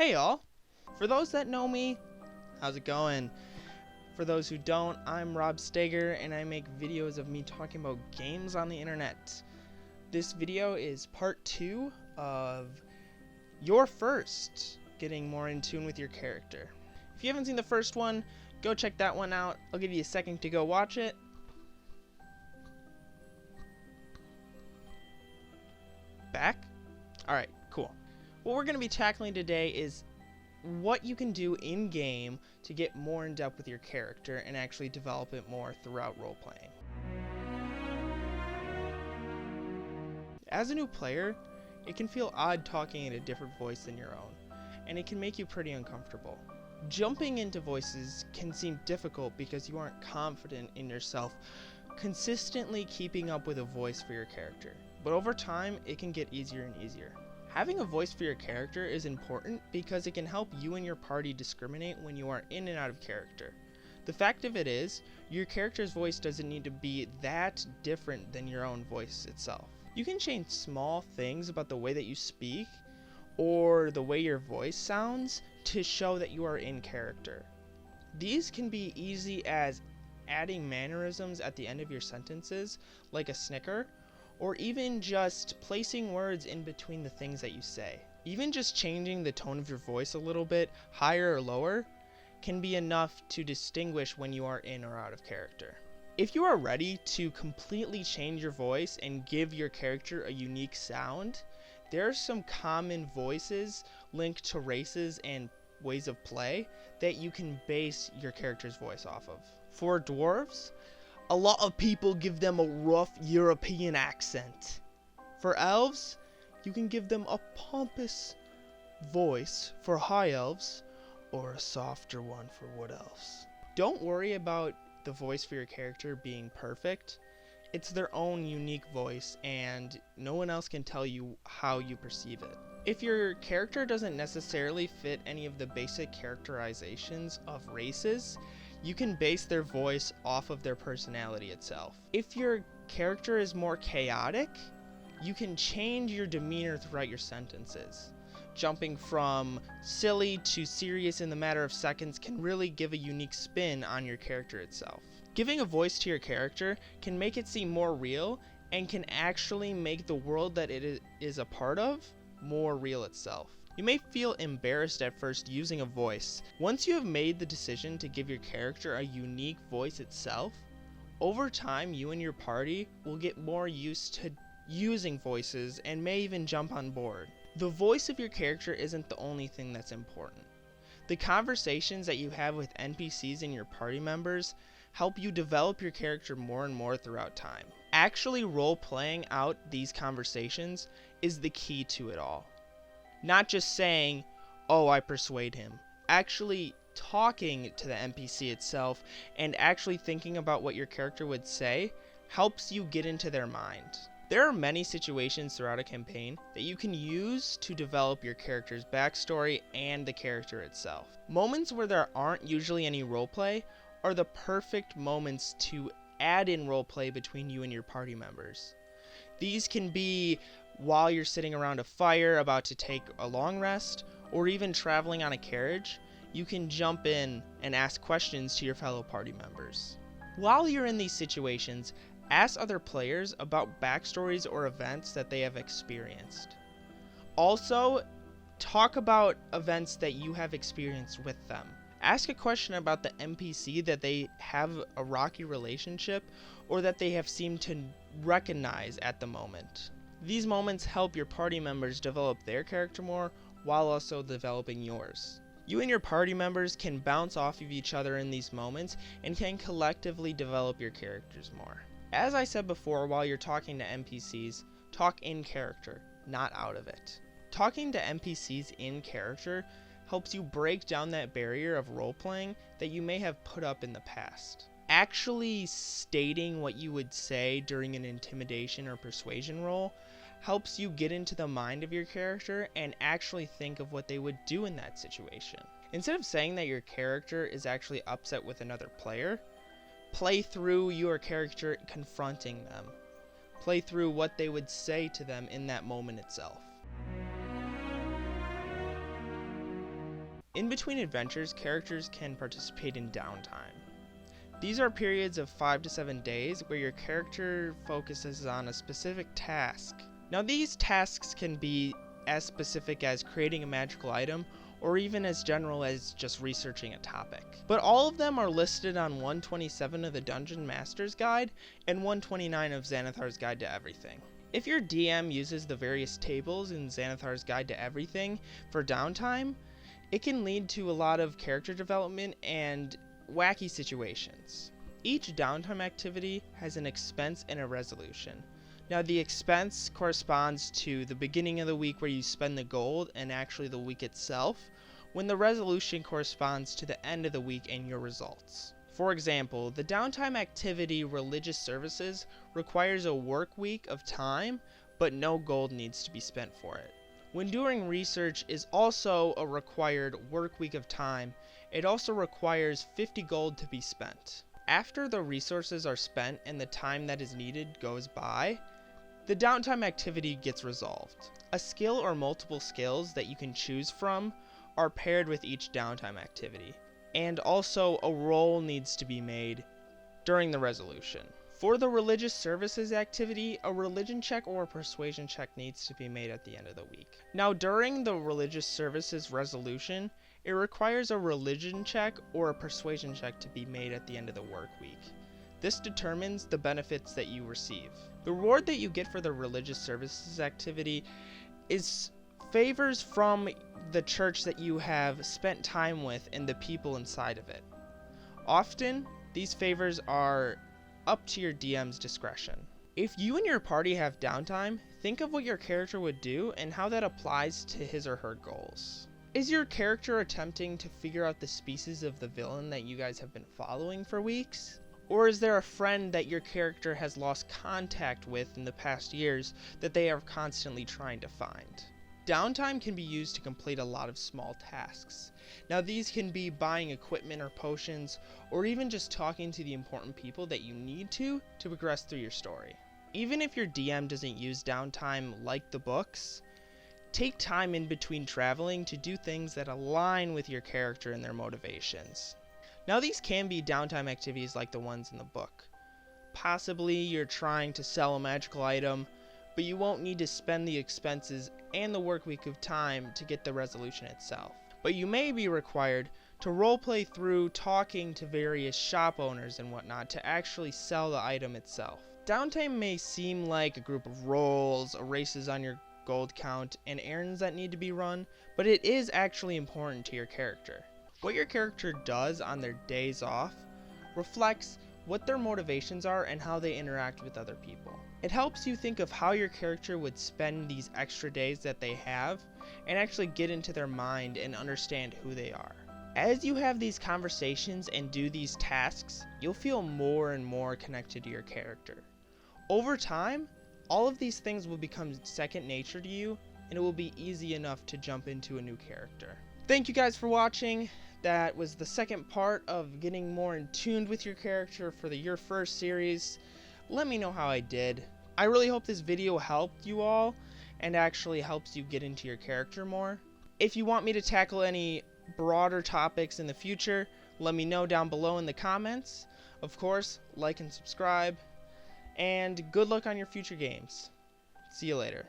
Hey y'all! For those that know me, how's it going? For those who don't, I'm Rob Steger and I make videos of me talking about games on the internet. This video is part 2 of your first, getting more in tune with your character. If you haven't seen the first one, go check that one out. I'll give you a second to go watch it. Back? Alright, cool. What we're going to be tackling today is what you can do in-game to get more in depth with your character and actually develop it more throughout role-playing. As a new player, it can feel odd talking in a different voice than your own, and it can make you pretty uncomfortable. Jumping into voices can seem difficult because you aren't confident in yourself consistently keeping up with a voice for your character, but over time it can get easier and easier. Having a voice for your character is important because it can help you and your party discriminate when you are in and out of character. The fact of it is, your character's voice doesn't need to be that different than your own voice itself. You can change small things about the way that you speak or the way your voice sounds to show that you are in character. These can be easy as adding mannerisms at the end of your sentences, like a snicker, or even just placing words in between the things that you say. Even just changing the tone of your voice a little bit, higher or lower, can be enough to distinguish when you are in or out of character. If you are ready to completely change your voice and give your character a unique sound, there are some common voices linked to races and ways of play that you can base your character's voice off of. For dwarves, a lot of people give them a rough European accent. For elves, you can give them a pompous voice for high elves, or a softer one for wood elves. Don't worry about the voice for your character being perfect. It's their own unique voice, and no one else can tell you how you perceive it. If your character doesn't necessarily fit any of the basic characterizations of races, you can base their voice off of their personality itself. If your character is more chaotic, you can change your demeanor throughout your sentences. Jumping from silly to serious in the matter of seconds can really give a unique spin on your character itself. Giving a voice to your character can make it seem more real and can actually make the world that it is a part of more real itself. You may feel embarrassed at first using a voice. Once you have made the decision to give your character a unique voice itself, over time you and your party will get more used to using voices and may even jump on board. The voice of your character isn't the only thing that's important. The conversations that you have with NPCs and your party members help you develop your character more and more throughout time. Actually role-playing out these conversations is the key to it all. Not just saying, oh, I persuade him. Actually talking to the NPC itself and actually thinking about what your character would say helps you get into their mind. There are many situations throughout a campaign that you can use to develop your character's backstory and the character itself. Moments where there aren't usually any roleplay are the perfect moments to add in roleplay between you and your party members. These can be while you're sitting around a fire about to take a long rest, or even traveling on a carriage. You can jump in and ask questions to your fellow party members. While you're in these situations, ask other players about backstories or events that they have experienced. Also, talk about events that you have experienced with them. Ask a question about the NPC that they have a rocky relationship or that they have seemed to recognize at the moment. These moments help your party members develop their character more while also developing yours. You and your party members can bounce off of each other in these moments and can collectively develop your characters more. As I said before, while you're talking to NPCs, talk in character, not out of it. Talking to NPCs in character helps you break down that barrier of role-playing that you may have put up in the past. Actually stating what you would say during an intimidation or persuasion roll helps you get into the mind of your character and actually think of what they would do in that situation. Instead of saying that your character is actually upset with another player, play through your character confronting them. Play through what they would say to them in that moment itself. In between adventures, characters can participate in downtime. These are periods of 5 to 7 days where your character focuses on a specific task. Now these tasks can be as specific as creating a magical item or even as general as just researching a topic. But all of them are listed on 127 of the Dungeon Master's Guide and 129 of Xanathar's Guide to Everything. If your DM uses the various tables in Xanathar's Guide to Everything for downtime, it can lead to a lot of character development and wacky situations. Each downtime activity has an expense and a resolution. Now the expense corresponds to the beginning of the week where you spend the gold and actually the week itself, when the resolution corresponds to the end of the week and your results. For example, the downtime activity religious services requires a work week of time, but no gold needs to be spent for it. When doing research is also a required work week of time, it also requires 50 gold to be spent. After the resources are spent and the time that is needed goes by, the downtime activity gets resolved. A skill or multiple skills that you can choose from are paired with each downtime activity, and also a roll needs to be made during the resolution. For the religious services activity, a religion check or a persuasion check needs to be made at the end of the week. Now during the religious services resolution, it requires a religion check or a persuasion check to be made at the end of the work week. This determines the benefits that you receive. The reward that you get for the religious services activity is favors from the church that you have spent time with and the people inside of it. Often, these favors are up to your DM's discretion. If you and your party have downtime, think of what your character would do and how that applies to his or her goals. Is your character attempting to figure out the species of the villain that you guys have been following for weeks? Or is there a friend that your character has lost contact with in the past years that they are constantly trying to find? Downtime can be used to complete a lot of small tasks. Now these can be buying equipment or potions, or even just talking to the important people that you need to progress through your story. Even if your DM doesn't use downtime like the books, take time in between traveling to do things that align with your character and their motivations. Now these can be downtime activities like the ones in the book. Possibly you're trying to sell a magical item, but you won't need to spend the expenses and the work week of time to get the resolution itself. But you may be required to roleplay through talking to various shop owners and whatnot to actually sell the item itself. Downtime may seem like a group of rolls, races on your gold count, and errands that need to be run, but it is actually important to your character. What your character does on their days off reflects what their motivations are and how they interact with other people. It helps you think of how your character would spend these extra days that they have and actually get into their mind and understand who they are. As you have these conversations and do these tasks, you'll feel more and more connected to your character. Over time, all of these things will become second nature to you, and it will be easy enough to jump into a new character. Thank you guys for watching. That was the second part of getting more in tune with your character for the Your First series. Let me know how I did. I really hope this video helped you all and actually helps you get into your character more. If you want me to tackle any broader topics in the future, let me know down below in the comments. Of course, like and subscribe, and good luck on your future games. See you later.